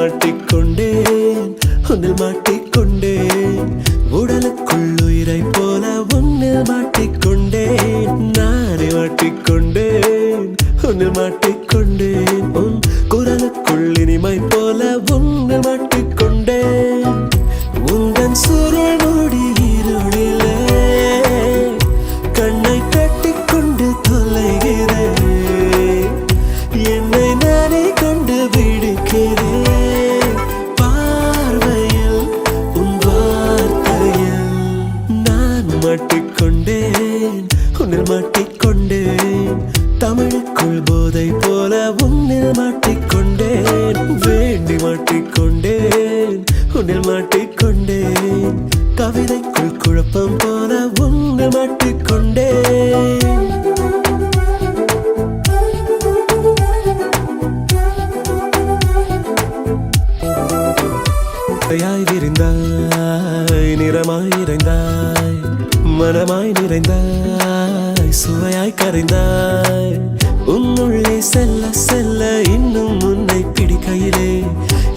மாட்டிக்கொண்டேன் உன்னில் மாட்டிக்கொண்டேன் உடலுக்குள் உயிரை போல உன்னில் மாட்டிக்கொண்டேன் நானே மாட்டிக்கொண்டேன் உன்னில் மாட்டிக்கொண்டேன் உன் குரலுக்குள் இனிமை போல உன்னில் மாட்டிக்கொண்டேன் உந்தன் சுருள் மூடி இருளிலே கண்ணை கட்டிக்கொண்டு தொலைகிறேன் என்னை நானே கொண்டு விடுக்கிறேன் பார்வையில் உன் வார்த்தையில் நான் மாட்டிக்கொண்டேன் உன்னில் மாட்டிக்கொண்டேன் தமிழுக்குள் போதை போல உன்னில் மாட்டிக்கொண்டேன் வேண்டி மாட்டிக்கொண்டேன் உன்னில் மாட்டிக்கொண்டேன் கவிதைக்குள் குழப்பம் போல உன்னில் மாட்டிக்கொண்டேன் விரிந்தாய் நிறமாய் இறைந்தாய் மனமாய் நிறைந்தாய் சுவையாய் கரைந்தாய் உன்னுள்ளே செல்ல செல்ல இன்னும் உன்னை பிடிக்கையிலே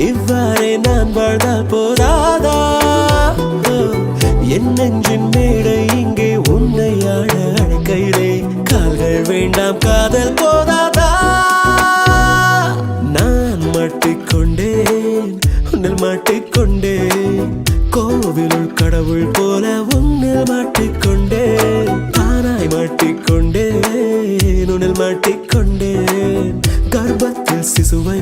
இவ்வாறே நான் வாழ்ந்தால் போதாதா என் நெஞ்சின் மேடை இங்கே உன்னை ஆட அழைக்கையிலே கால்கள் வேண்டாம் காதல் போதாதா நான் மாட்டிக்கொண்டேன் உன்னில் மாட்டிக்கொண்டேன் கோவிலுள் கடவுள் போல உன்னில் மாட்டிக்கொண்டேன் தானாய் மாட்டிக்கொண்டேன் உன்னில் மாட்டிக்கொண்டேன் கர்ப்பத்தில் சிசுவை